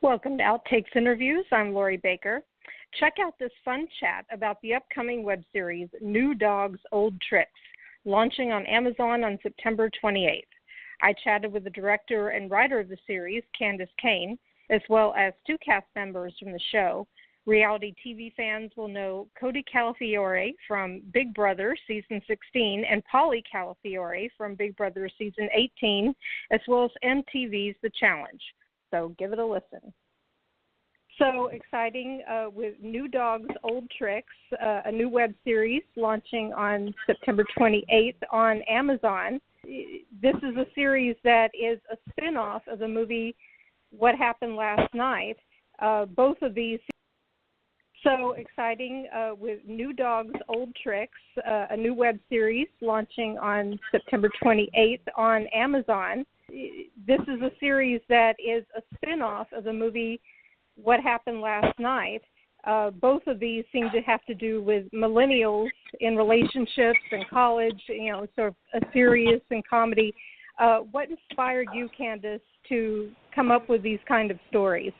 Welcome to Outtakes Interviews. I'm Lori Baker. Check out this fun chat about the upcoming web series, New Dogs, Old Tricks, launching on Amazon on September 28th. I chatted with the director and writer of the series, Candice Cain, as well as two cast members from the show. Reality TV fans will know Cody Calafiore from Big Brother Season 16 and Paulie Calafiore from Big Brother Season 18, as well as MTV's The Challenge. So give it a listen. So exciting with New Dogs, Old Tricks, a new web series launching on September 28th on Amazon. This is a series that is a spin-off of the movie What Happened Last Night. Both of these. So exciting with New Dogs, Old Tricks, a new web series launching on September 28th on Amazon. This is a series that is a spin-off of the movie What Happened Last Night. Both of these seem to have to do with millennials in relationships and college, sort of a serious and comedy. What inspired you, Candice, to come up with these kind of stories?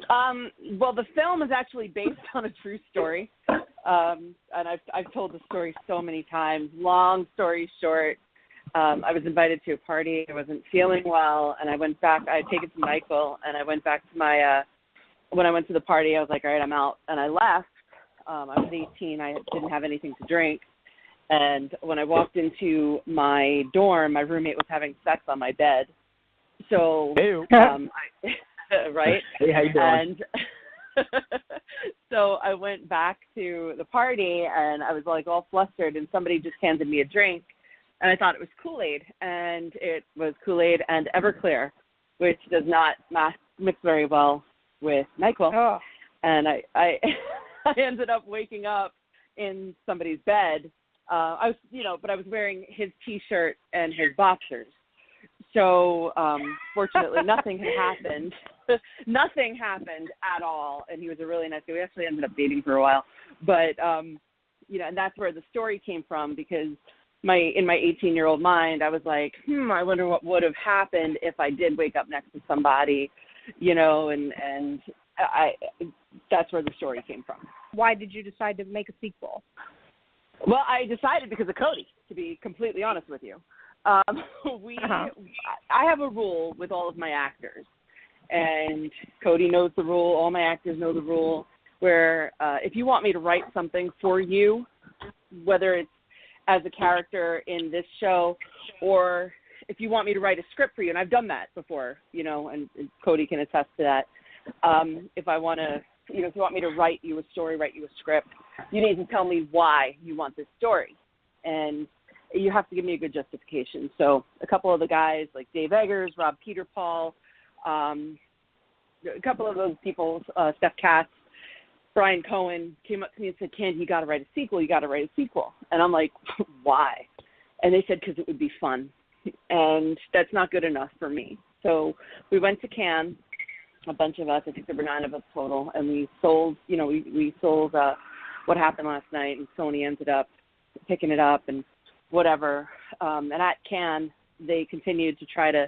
Well, the film is actually based on a true story, and I've told the story so many times. Long story short, I was invited to a party. I wasn't feeling well, and I went back. I had taken some NyQuil, and I went back to my when I went to the party, I was like, all right, I'm out, and I left. I was 18. I didn't have anything to drink, and when I walked into my dorm, my roommate was having sex on my bed. So, right? Hey, how you doing? And so I went back to the party, and I was like all flustered, and somebody just handed me a drink, and I thought it was Kool-Aid, and it was Kool-Aid and Everclear, which does not mix very well with NyQuil. Oh. And I ended up waking up in somebody's bed. I was, but I was wearing his T-shirt and his boxers. So fortunately, nothing had happened. Nothing happened at all, and he was a really nice guy. We actually ended up dating for a while, but and that's where the story came from, because in my 18-year-old mind, I was like, I wonder what would have happened if I did wake up next to somebody, and that's where the story came from. Why did you decide to make a sequel? Well, I decided because of Cody, to be completely honest with you. I have a rule with all of my actors, and Cody knows the rule. All my actors know the rule, where if you want me to write something for you, whether it's as a character in this show, or if you want me to write a script for you, and I've done that before, and Cody can attest to that. If I want to, if you want me to write you a story, write you a script, you need to tell me why you want this story, and you have to give me a good justification. So a couple of the guys like Dave Eggers, Rob Peter Paul, a couple of those people, Steph Katz, Brian Cohen, came up to me and said, Candy, you got to write a sequel. You got to write a sequel. And I'm like, why? And they said, because it would be fun. And that's not good enough for me. So we went to Cannes, a bunch of us, I think there were 9 of us total, and we sold, we sold What Happened Last Night, and Sony ended up picking it up and whatever. And at Cannes, they continued to try to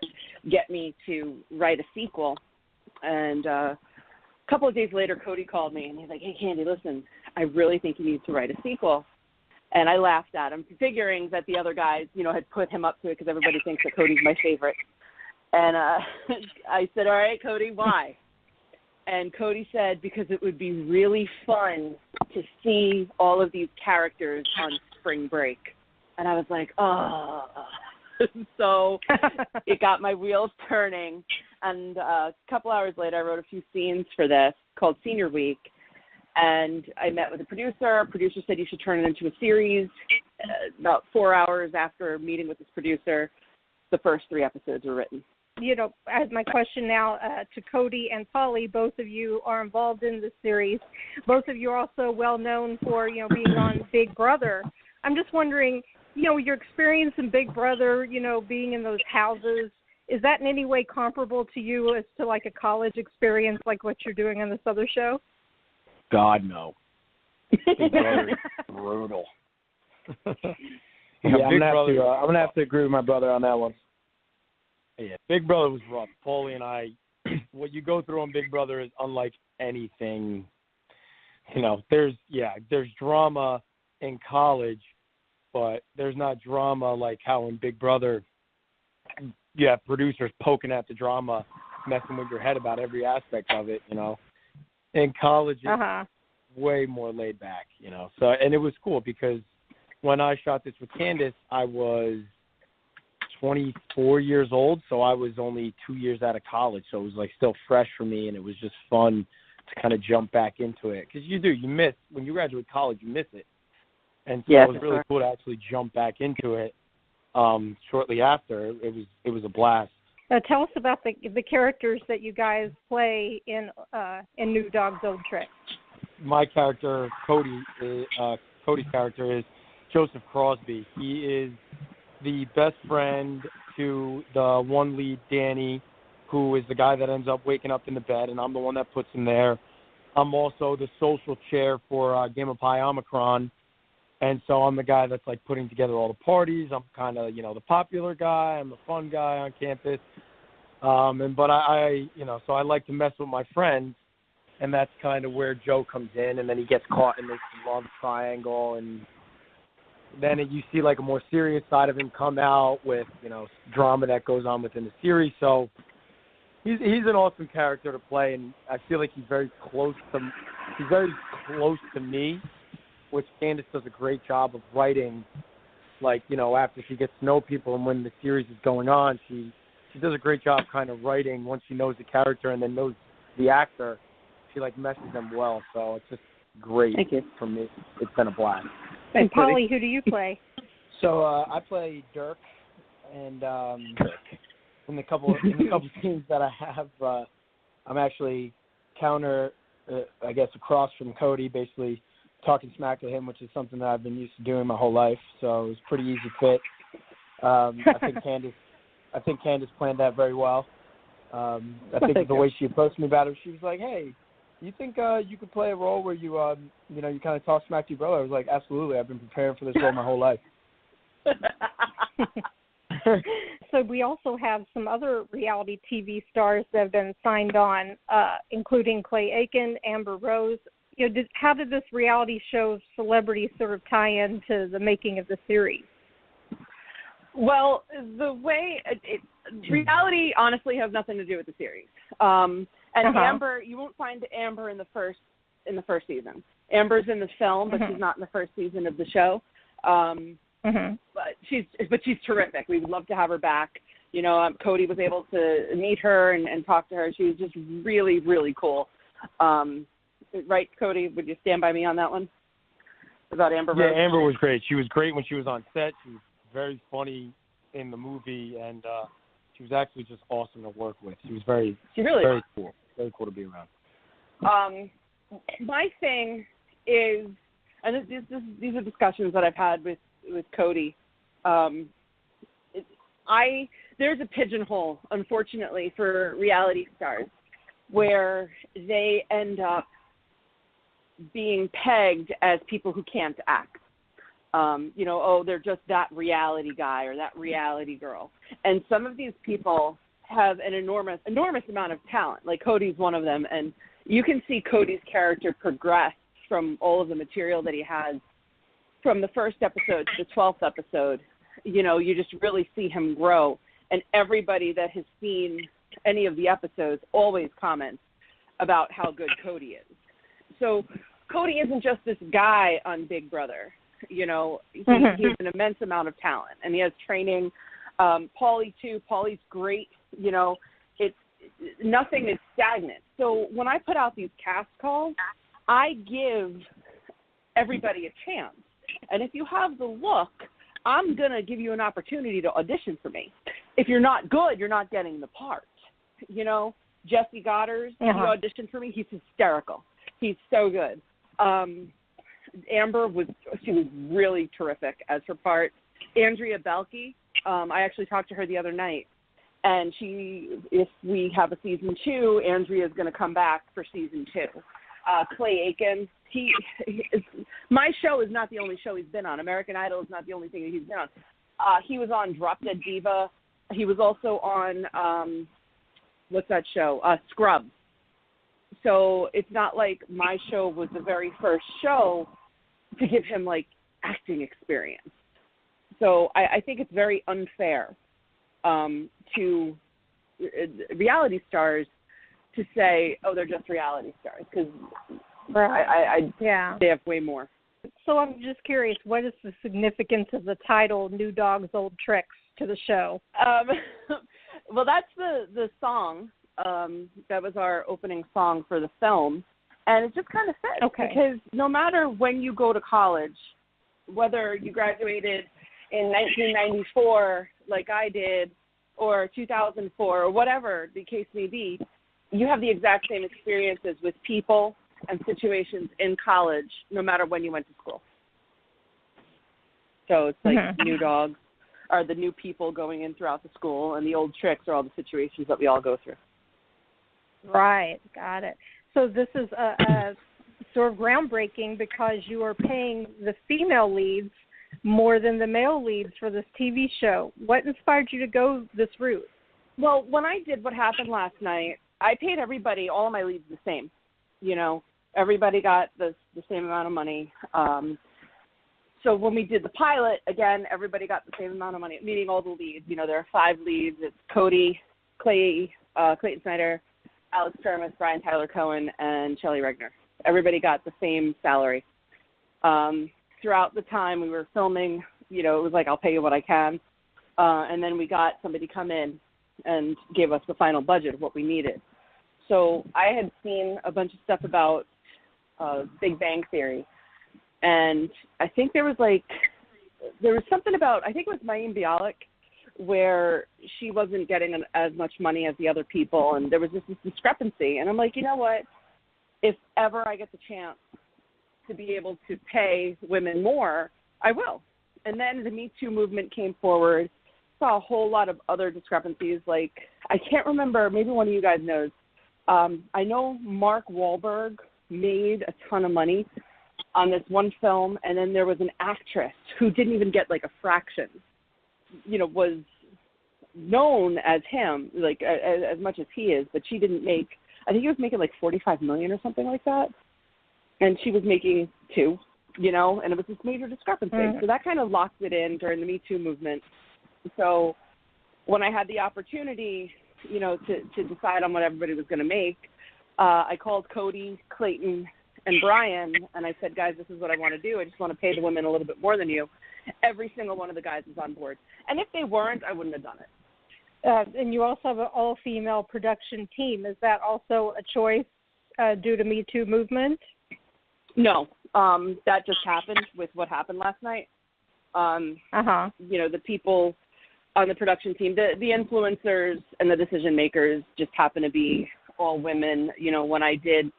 get me to write a sequel. And a couple of days later, Cody called me, and he's like, hey, Candy, listen, I really think you need to write a sequel. And I laughed at him, figuring that the other guys, had put him up to it because everybody thinks that Cody's my favorite. And I said, all right, Cody, why? And Cody said, because it would be really fun to see all of these characters on spring break. And I was like, oh. So it got my wheels turning. And a couple hours later, I wrote a few scenes for this called Senior Week. And I met with a producer. A producer said you should turn it into a series. About 4 hours after meeting with this producer, the first 3 episodes were written. As my question now to Cody and Paulie, both of you are involved in this series. Both of you are also well known for, being on Big Brother. I'm just wondering, your experience in Big Brother, being in those houses, is that in any way comparable to you as to like a college experience like what you're doing on this other show? God, no. Big Brother is brutal. I'm gonna have to agree with my brother on that one. Yeah, Big Brother was rough. Paulie and I what you go through on Big Brother is unlike anything. You know, there's drama in college, but there's not drama like how in Big Brother you have producers poking at the drama, messing with your head about every aspect of it, you know. In college, it's way more laid back, you know. So, and it was cool because when I shot this with Candice, I was 24 years old, so I was only 2 years out of college, so it was like still fresh for me, and it was just fun to kind of jump back into it. Because you miss, when you graduate college, you miss it. And so it was really cool to actually jump back into it shortly after. It was a blast. Tell us about the characters that you guys play in New Dogs, Old Tricks. My character, Cody's character is Joseph Crosby. He is the best friend to the one lead, Danny, who is the guy that ends up waking up in the bed, and I'm the one that puts him there. I'm also the social chair for Game of Pi Omicron, and so I'm the guy that's like putting together all the parties. I'm kind of, you know, the popular guy. I'm the fun guy on campus. But I so I like to mess with my friends, and that's kind of where Joe comes in, and then he gets caught in this love triangle, and then you see like a more serious side of him come out with, you know, drama that goes on within the series. So he's an awesome character to play, and I feel like he's very close to me, which Candice does a great job of writing. Like, you know, after she gets to know people and when the series is going on, she does a great job kind of writing once she knows the character and then knows the actor. She like meshes them well, so it's just great. Thank you. For me. It's been a blast. And Paulie, who do you play? So I play Dirk, and in the couple scenes that I have, I'm actually I guess across from Cody, basically talking smack to him, which is something that I've been used to doing my whole life. So it was a pretty easy fit. I think Candice planned that very well. I think the way she approached me about it, she was like, "Hey, you think you could play a role where you you kind of talk smack to your brother?" I was like, "Absolutely. I've been preparing for this role my whole life." So we also have some other reality TV stars that have been signed on, including Clay Aiken, Amber Rose. You know, how did this reality show celebrity sort of tie into the making of the series? Well, the way reality honestly has nothing to do with the series. And Amber, you won't find Amber in the first season. Amber's in the film, but she's not in the first season of the show. But she's terrific. We would love to have her back. You know, Cody was able to meet her and talk to her. She was just really, really cool. Right, Cody? Would you stand by me on that one about Amber Rose? Yeah, Amber was great. She was great when she was on set. She was very funny in the movie, and she was actually just awesome to work with. She was very cool. Very cool to be around. My thing is, and these are discussions that I've had with Cody. There's a pigeonhole, unfortunately, for reality stars where they end up being pegged as people who can't act. They're just that reality guy or that reality girl. And some of these people have an enormous amount of talent. Like Cody's one of them. And you can see Cody's character progress from all of the material that he has from the first episode to the 12th episode. You know, you just really see him grow. And everybody that has seen any of the episodes always comments about how good Cody is. So Cody isn't just this guy on Big Brother. You know, he has an immense amount of talent, and he has training. Paulie, too. Paulie's great. You know, nothing is stagnant. So when I put out these cast calls, I give everybody a chance. And if you have the look, I'm going to give you an opportunity to audition for me. If you're not good, you're not getting the part. You know, Jesse Goddard, he auditioned for me. He's hysterical. He's so good. Amber was really terrific as her part. Andrea Belke, I actually talked to her the other night, and if we have a season 2, Andrea is going to come back for season 2. Clay Aiken, my show is not the only show he's been on. American Idol is not the only thing that he's been on. He was on Drop Dead Diva. He was also on what's that show? Scrubs. So it's not like my show was the very first show to give him like acting experience. So I think it's very unfair to reality stars to say, oh, they're just reality stars, because they have way more. So I'm just curious, what is the significance of the title New Dogs, Old Tricks to the show? Well, that's the song. That was our opening song for the film. And it just kind of fits. Okay. Because no matter when you go to college, whether you graduated in 1994 like I did, or 2004, or whatever the case may be, you have the exact same experiences with people and situations in college, no matter when you went to school. So it's like new dogs are the new people going in throughout the school, and the old tricks are all the situations that we all go through. Right, got it. So this is a sort of groundbreaking because you are paying the female leads more than the male leads for this TV show. What inspired you to go this route? Well, when I did What Happened Last Night, I paid everybody, all of my leads, the same. You know, everybody got the same amount of money. So when we did the pilot, again, everybody got the same amount of money, meaning all the leads. You know, there are 5 leads. It's Cody, Clayton Snyder, Alex Termas, Brian Tyler Cohen, and Shelley Regner. Everybody got the same salary. Throughout the time we were filming, you know, it was like, I'll pay you what I can. And then we got somebody come in and gave us the final budget of what we needed. So I had seen a bunch of stuff about Big Bang Theory. And I think there was something about, I think it was Mayim Bialik, where she wasn't getting as much money as the other people. And there was just this discrepancy. And I'm like, you know what? If ever I get the chance to be able to pay women more, I will. And then the Me Too movement came forward, saw a whole lot of other discrepancies. Like, I can't remember, maybe one of you guys knows. I know Mark Wahlberg made a ton of money on this one film, and then there was an actress who didn't even get like a fraction, you know, was known as him, like as much as he is, but she didn't make, I think he was making like $45 million or something like that. And she was making 2, you know, and it was this major discrepancy. So that kind of locked it in during the Me Too movement. So when I had the opportunity, you know, to decide on what everybody was going to make, I called Cody, Clayton, and Brian, and I said, guys, this is what I want to do. I just want to pay the women a little bit more than you. Every single one of the guys was on board. And if they weren't, I wouldn't have done it. And you also have an all-female production team. Is that also a choice due to Me Too movement? No, that just happened with What Happened Last Night. You know, the people on the production team, the influencers and the decision makers just happen to be all women. You know, when I did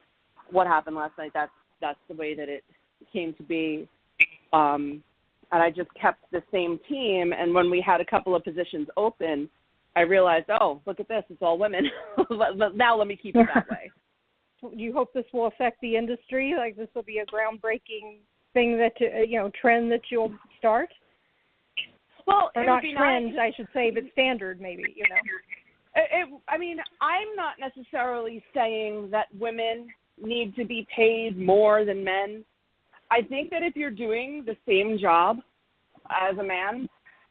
What Happened Last Night, that's the way that it came to be. And I just kept the same team. And when we had a couple of positions open, I realized, oh, look at this, it's all women. Now let me keep it that way. Do you hope this will affect the industry? Like this will be a groundbreaking thing that, you know, trend that you'll start? Well, or it not would be trend, nice. I should say, but standard maybe, you know. I mean, I'm not necessarily saying that women need to be paid more than men. I think that if you're doing the same job as a man,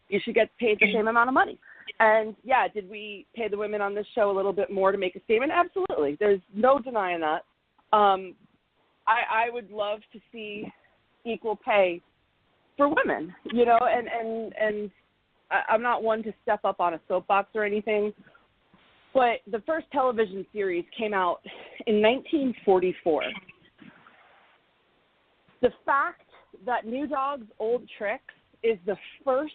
you should get paid the same amount of money. And, yeah, did we pay the women on this show a little bit more to make a statement? Absolutely. There's no denying that. I would love to see equal pay for women, you know, and I'm not one to step up on a soapbox or anything, but the first television series came out in 1944. The fact that New Dogs, Old Tricks is the first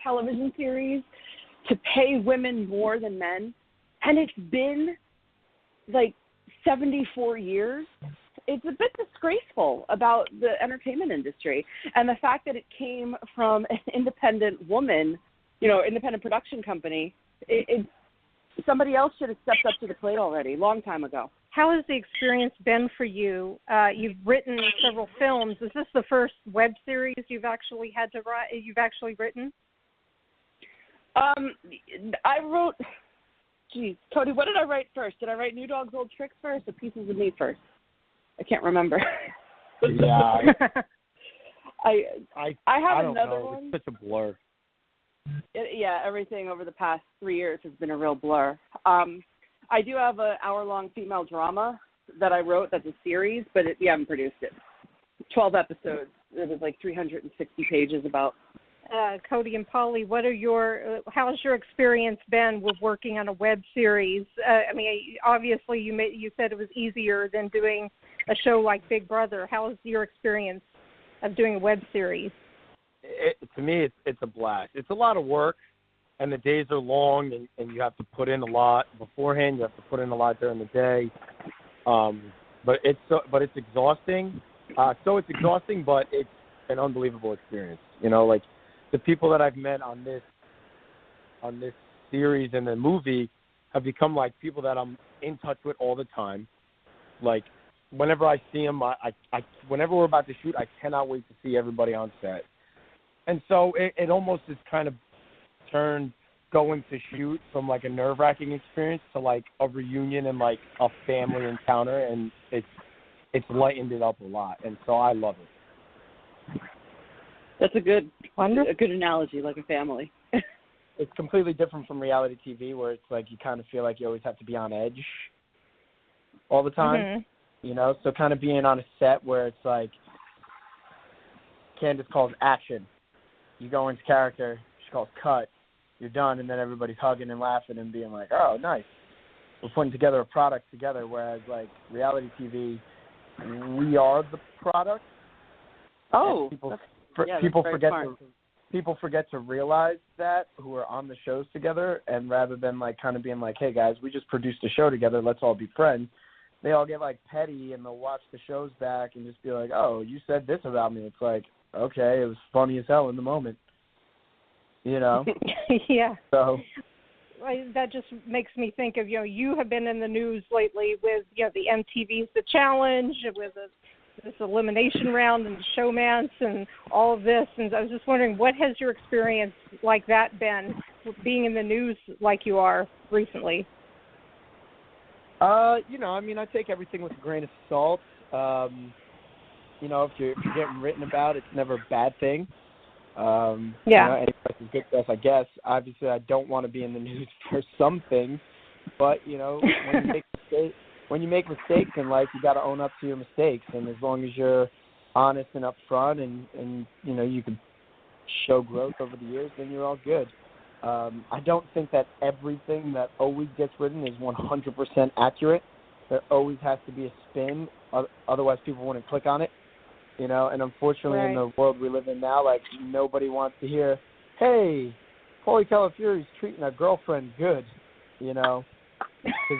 television series to pay women more than men, and it's been like 74 years, it's a bit disgraceful about the entertainment industry. And the fact that it came from an independent woman, you know, independent production company, somebody else should have stepped up to the plate already, long time ago. How has the experience been for you? You've written several films. Is this the first web series you've actually had to write? You've actually written? I wrote geez, Cody, what did I write first? Did I write New Dogs, Old Tricks first or Pieces of Me first? I can't remember. Yeah. I have don't another know. one. It's such a blur. Everything over the past 3 years has been a real blur. I do have an hour-long female drama that I wrote that's a series, but we haven't produced it. 12 episodes. It was like 360 pages about. Cody and Paulie, how's your experience been with working on a web series? I mean, obviously you said it was easier than doing a show like Big Brother. How is your experience of doing a web series? To me, it's a blast. It's a lot of work, and the days are long, and you have to put in a lot beforehand. You have to put in a lot during the day. But it's exhausting. So it's exhausting, but it's an unbelievable experience. You know, like the people that I've met on this series and the movie have become like people that I'm in touch with all the time. Like whenever I see them, whenever we're about to shoot, I cannot wait to see everybody on set. And so it almost is kind of turned going to shoot from like a nerve-wracking experience to like a reunion and like a family encounter, and it's lightened it up a lot, and so I love it. That's a good analogy, like a family. It's completely different from reality TV, where it's like you kind of feel like you always have to be on edge all the time. Mm-hmm. You know, so kind of being on a set where it's like Candice calls action, you go into character, she calls cut, you're done, and then everybody's hugging and laughing and being like, oh, nice. We're putting together a product together, whereas like reality TV, we are the product. Oh, people forget to realize that, who are on the shows together, and rather than like kind of being like, hey guys, we just produced a show together, let's all be friends, they all get like petty and they'll watch the shows back and just be like, oh, you said this about me. It's like, okay, it was funny as hell in the moment, you know. Yeah. So that just makes me think of, you have been in the news lately with, the MTV's The Challenge, with this elimination round and showmance and all of this. And I was just wondering, what has your experience like that been, being in the news like you are recently? I mean, I take everything with a grain of salt. If you're getting written about, it's never a bad thing. Any press is good press, I guess. Obviously, I don't want to be in the news for some things, but when you make mistakes in life, you got to own up to your mistakes. And as long as you're honest and upfront, and you can show growth over the years, then you're all good. I don't think that everything that always gets written is 100% accurate. There always has to be a spin, otherwise people wouldn't click on it. And unfortunately, right. In the world we live in now, like, nobody wants to hear, hey, Paulie Calafiore's treating a girlfriend good, because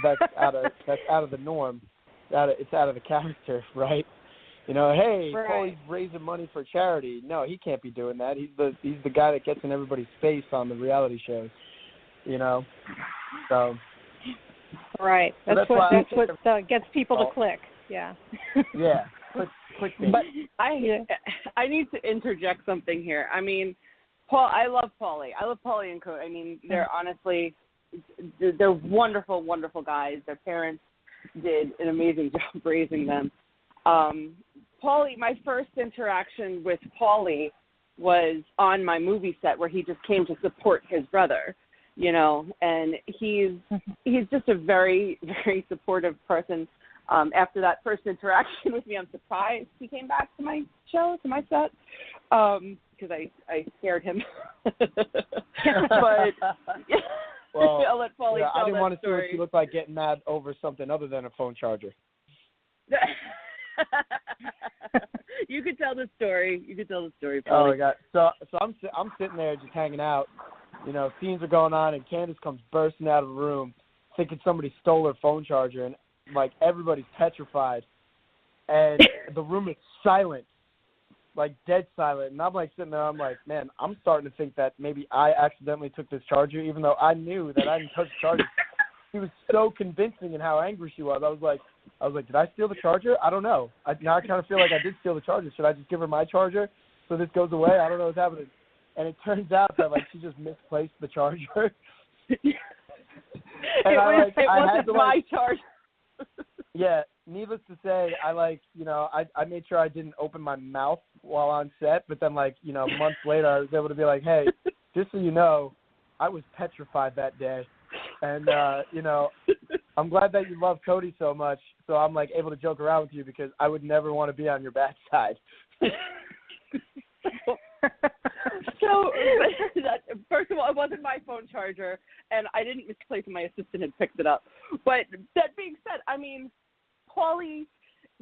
that's out of the norm. It's out of the character, right? Hey, right. Paulie's raising money for charity. No, he can't be doing that. He's the guy that gets in everybody's face on the reality shows, So. Right. So that's what gets people to click. Yeah. Yeah. Quick thing. But I need to interject something here. I mean, I love Paulie. I love Paulie and Cody. I mean, they're wonderful, wonderful guys. Their parents did an amazing job raising them. Paulie, my first interaction with Paulie was on my movie set, where he just came to support his brother, and he's just a very, very supportive person. After that first interaction with me, I'm surprised he came back to my show, to my set, because I scared him. But well, I'll let Paulie tell I didn't want to see story. what you look like getting mad over something other than a phone charger. You could tell the story. Paulie. Oh my God! So I'm sitting there just hanging out. Scenes are going on, and Candice comes bursting out of the room, thinking somebody stole her phone charger, and like everybody's petrified, and the room is silent, like dead silent. And I'm like sitting there, I'm like, man, I'm starting to think that maybe I accidentally took this charger, even though I knew that I didn't touch the charger. She was so convincing in how angry she was. I was like, did I steal the charger? I don't know. Now I kind of feel like I did steal the charger. Should I just give her my charger so this goes away? I don't know what's happening. And it turns out that like she just misplaced the charger. It wasn't my charge. Yeah, needless to say, I made sure I didn't open my mouth while on set, but then months later I was able to be like, hey, just so you know, I was petrified that day. And, I'm glad that you love Cody so much, so I'm, able to joke around with you because I would never want to be on your bad side. So, first of all, it wasn't my phone charger, and I didn't misplace it. My assistant had picked it up. But that being said, I mean, Paulie,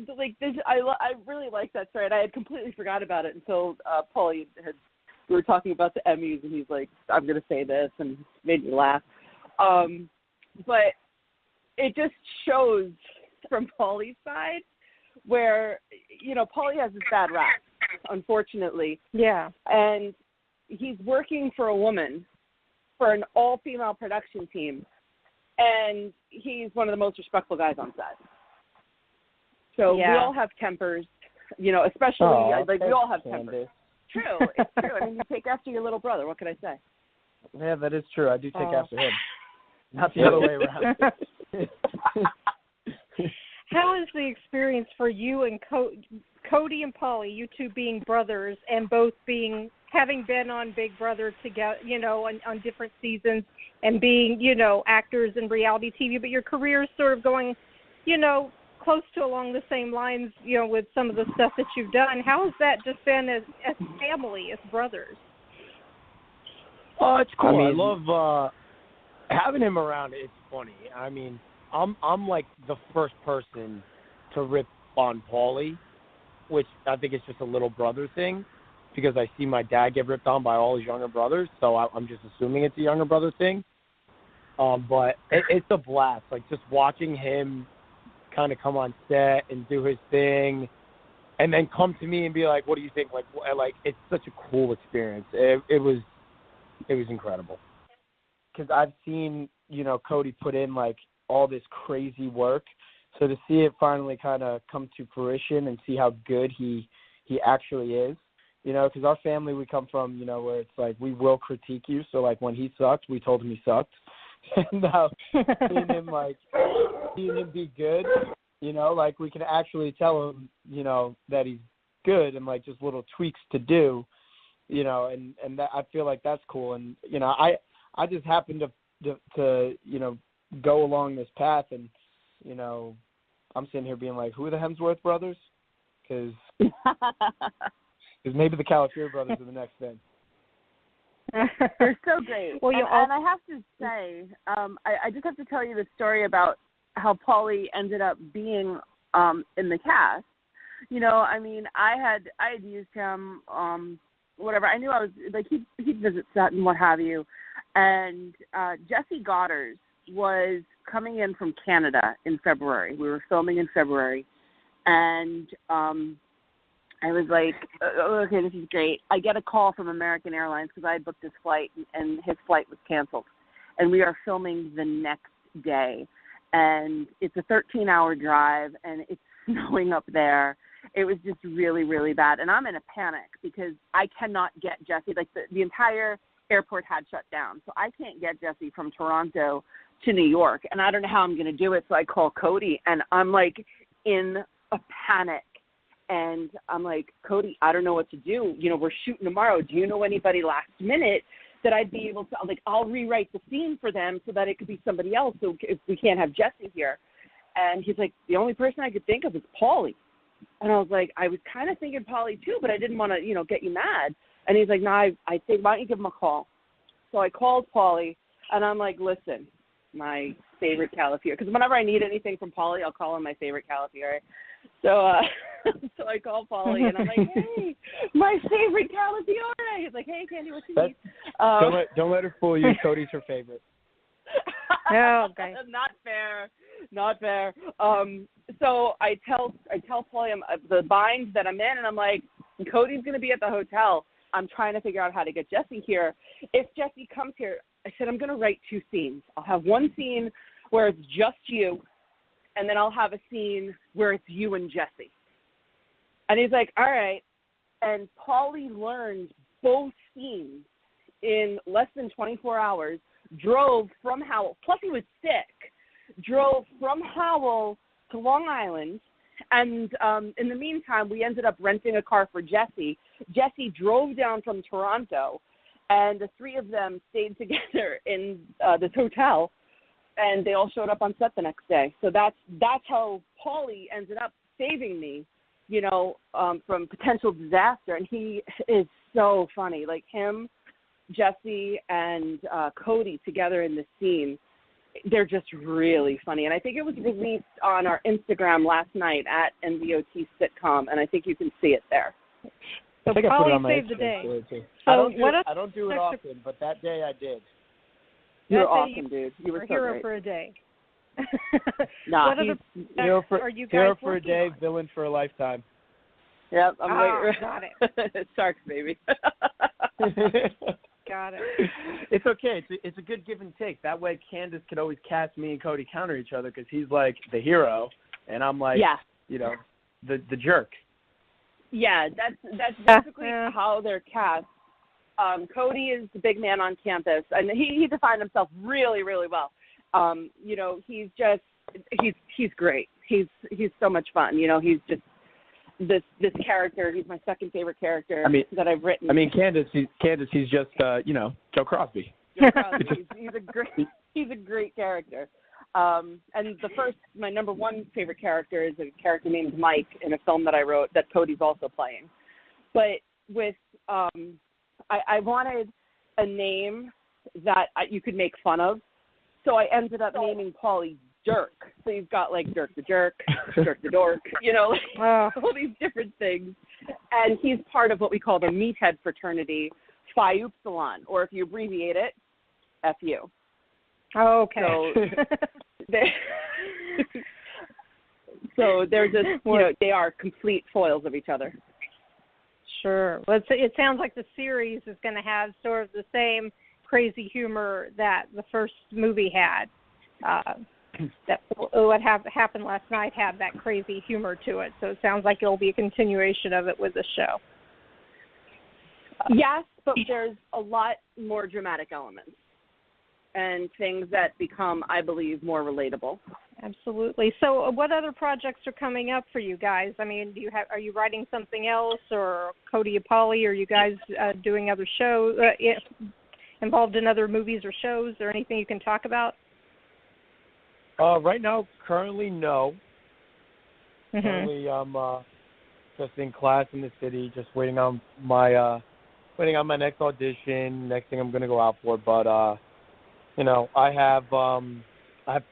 I really like that story, and I had completely forgot about it until Paulie we were talking about the Emmys, and he's like, I'm going to say this, and made me laugh. But it just shows from Paulie's side where, Paulie has this bad rap, unfortunately. Yeah. And he's working for a woman for an all-female production team, and he's one of the most respectful guys on set. So we all have tempers, especially, we all have tempers. True, it's true. I mean, you take after your little brother. What can I say? Yeah, that is true. I do take after him. Not the other way around. How is the experience for you and Cody and Paulie, you two being brothers and both having been on Big Brother together, on different seasons and being, actors in reality TV, but your career is sort of going, close to along the same lines, with some of the stuff that you've done. How has that just been as family, as brothers? Oh, it's cool. I love having him around. It's funny. I mean, I'm like the first person to rip on Paulie, which I think is just a little brother thing, because I see my dad get ripped on by all his younger brothers, so I'm just assuming it's a younger brother thing. But it's a blast. Just watching him kind of come on set and do his thing, and then come to me and be like, "What do you think?" It's such a cool experience. It was incredible. Because I've seen Cody put in all this crazy work, so to see it finally kind of come to fruition and see how good he actually is, because our family we come from, where it's we will critique you. So when he sucked, we told him he sucked. And now seeing him be good, we can actually tell him, that he's good and just little tweaks to do, and that I feel like that's cool. And I just happened to go along this path, and I'm sitting here being like, who are the Hemsworth brothers? Because maybe the Calafiore brothers are the next thing. They're so great. Well, and I have to say, I just have to tell you the story about how Paulie ended up being in the cast. I mean, I had used him, whatever. I knew I was he'd visit set and what have you. And Jesse Goddard was coming in from Canada in February. We were filming in February, and I was like, okay, this is great. I get a call from American Airlines because I had booked his flight, and his flight was canceled. And we are filming the next day. And it's a 13-hour drive, and it's snowing up there. It was just really, really bad. And I'm in a panic because I cannot get Jesse. The entire airport had shut down. So I can't get Jesse from Toronto to New York. And I don't know how I'm going to do it. So I call Cody, and I'm in a panic. And I'm like, Cody, I don't know what to do. We're shooting tomorrow. Do you know anybody last minute that I'd be able to, I'll rewrite the scene for them so that it could be somebody else. So if we can't have Jesse here. And he's like, the only person I could think of is Paulie. And I was like, I was kind of thinking Paulie too, but I didn't want to, get you mad. And he's like, no, I think, why don't you give him a call? So I called Paulie, and I'm like, listen, my favorite Calafiore. Because whenever I need anything from Paulie, I'll call him my favorite Calafiore. So so I call Paulie, and I'm like, hey, my favorite Calafiore. He's like, hey, Candy, what you need? Don't let her fool you. Cody's her favorite. Oh, okay. Not fair. So I tell Paulie the bind that I'm in, and I'm like, Cody's going to be at the hotel. I'm trying to figure out how to get Jesse here. If Jesse comes here, I said, I'm going to write 2 scenes. I'll have one scene where it's just you, and then I'll have a scene where it's you and Jesse. And he's like, all right. And Paulie learned both scenes in less than 24 hours, drove from Howell, plus he was sick, drove from Howell to Long Island, and in the meantime, we ended up renting a car for Jesse. Jesse drove down from Toronto, and the three of them stayed together in this hotel, and they all showed up on set the next day. So that's how Paulie ended up saving me, you know, from potential disaster. And he is so funny. Like him, Jesse, and Cody together in the scene, they're just really funny. And I think it was released on our Instagram last night at NVOT Sitcom, and I think you can see it there. So Paulie saved the day. So I don't do it often, but that day I did. You're awesome, dude. You were so hero great. for a day. Nah, hero for a day, on? villain for a lifetime. Yep, I'm waiting. Got it. Sharks, baby. Got it. It's okay. It's a good give and take. That way, Candice could always cast me and Cody counter each other because he's like the hero, and I'm like, you know, the jerk. Yeah, that's basically how they're cast. Cody is the big man on campus, and he defined himself really, really well. You know, he's great. He's so much fun. You know, he's just this character. He's my second favorite character that I've written. I mean, Candice, he's just you know, Joe Crosby. Joe Crosby. He's a great character. And my number one favorite character is a character named Mike in a film that I wrote that Cody's also playing. But with I wanted a name that you could make fun of, so I ended up naming Paulie Dirk. So you've got like Dirk the Jerk, Dirk the Dork, you know, like, all these different things. And he's part of what we call the Meathead fraternity, Phi Upsilon, or if you abbreviate it, FU. Oh, okay. So they're just, you know, they are complete foils of each other. Sure. Well, it sounds like the series is going to have sort of the same crazy humor that the first movie had. That what happened last night had that crazy humor to it. So it sounds like it'll be a continuation of it with the show. Yes, but there's a lot more dramatic elements and things that become, I believe, more relatable. Absolutely. So what other projects are coming up for you guys? I mean, are you writing something else, or Cody and Paulie, are you guys doing other shows, involved in other movies or shows, or anything you can talk about? Right now, currently, no. Mm-hmm. Currently, I'm just in class in the city, just waiting on my next audition, next thing I'm going to go out for. But, you know, I have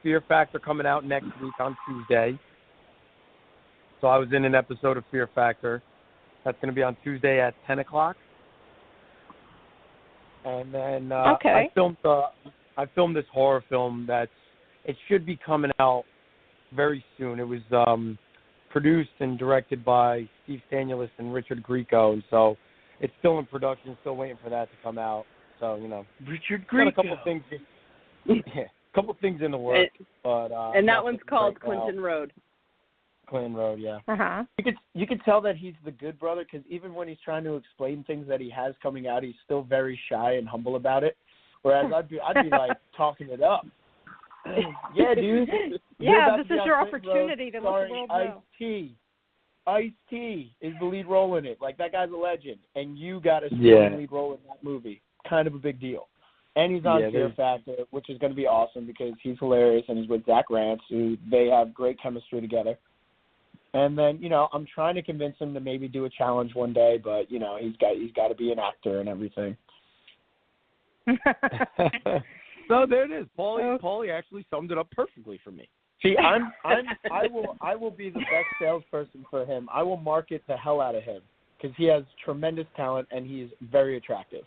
Fear Factor coming out next week on Tuesday. So I was in an episode of Fear Factor. That's going to be on Tuesday at 10 o'clock. And then I filmed this horror film it should be coming out very soon. It was produced and directed by Steve Stanulis and Richard Grieco, and so it's still in production, still waiting for that to come out. So, you know, Richard Grieco. A couple things in the works, but and that one's called Clinton Road. Clinton Road, yeah. Uh-huh. You could tell that he's the good brother because even when he's trying to explain things that he has coming out, he's still very shy and humble about it. Whereas I'd be like talking it up. Yeah, dude. Yeah, this is your opportunity to let the world know. Ice-T is the lead role in it. Like, that guy's a legend, and you got a strong lead role in that movie. Kind of a big deal. And he's on Fear Factor, which is going to be awesome because he's hilarious, and he's with Zach Rance, who they have great chemistry together. And then, you know, I'm trying to convince him to maybe do a challenge one day, but, you know, he's got to be an actor and everything. So there it is. Paulie actually summed it up perfectly for me. See, I will be the best salesperson for him. I will market the hell out of him because he has tremendous talent and he's very attractive.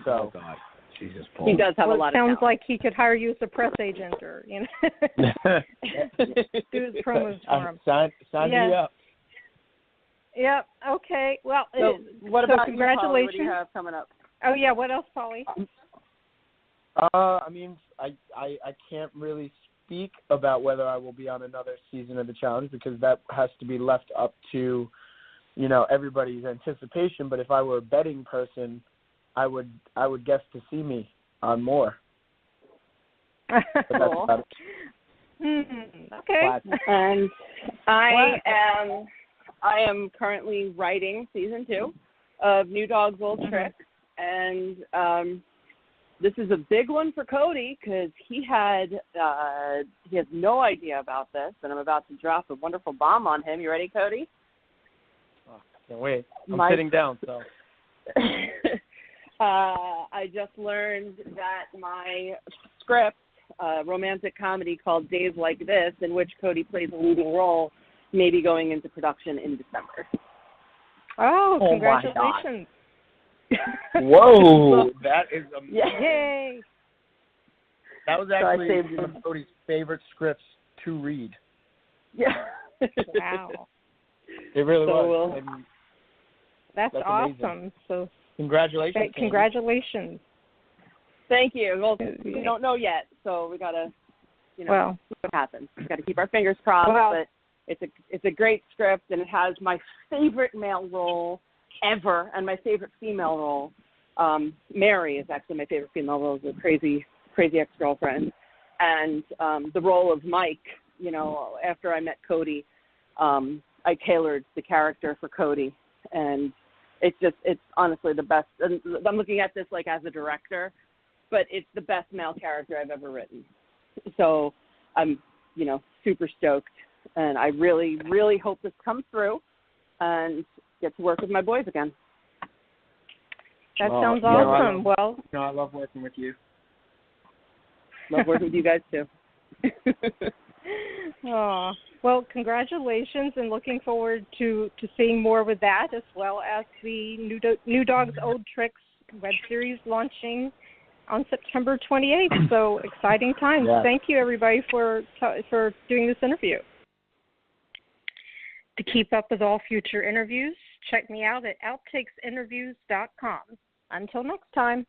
So, oh God, Jesus, Paul. He does have a lot of talent. Sounds like he could hire you as a press agent, or do his promos for him. Sign me up. Yep. Okay. Well, so what about congratulations. You, Paulie? What do you have coming up? Oh yeah. What else, Paulie? I mean, I can't really speak about whether I will be on another season of the challenge because that has to be left up to, you know, everybody's anticipation. But if I were a betting person, I would guess to see me on more. Cool. Okay. And I am currently writing season 2 of New Dogs, Old Tricks, and this is a big one for Cody because he has no idea about this, and I'm about to drop a wonderful bomb on him. You ready, Cody? Oh, can't wait. I'm sitting down, so. I just learned that my script, romantic comedy called Days Like This, in which Cody plays a leading role, may be going into production in December. Oh, congratulations. Whoa, that is amazing. Yay. That was actually one of Cody's favorite scripts to read. Yeah. Wow. It really was. That's awesome. Amazing. So congratulations. Congratulations. Thank you. Well, we don't know yet, so we gotta, see what happens. We gotta keep our fingers crossed. But it's a great script, and it has my favorite male role ever, and my favorite female role. Mary is actually my favorite female role, is a crazy ex-girlfriend, and the role of Mike. After I met Cody, I tailored the character for Cody, and it's honestly the best. And I'm looking at this like as a director, but it's the best male character I've ever written. So I'm, super stoked, and I really, really hope this comes through and get to work with my boys again. That sounds awesome. I love working with you. Love working with you guys too. Oh, well, congratulations, and looking forward to seeing more with that, as well as the New Dogs, Old Tricks web series launching on September 28th. So exciting times. Yeah. Thank you, everybody, for doing this interview. To keep up with all future interviews, check me out at outtakesinterviews.com. Until next time.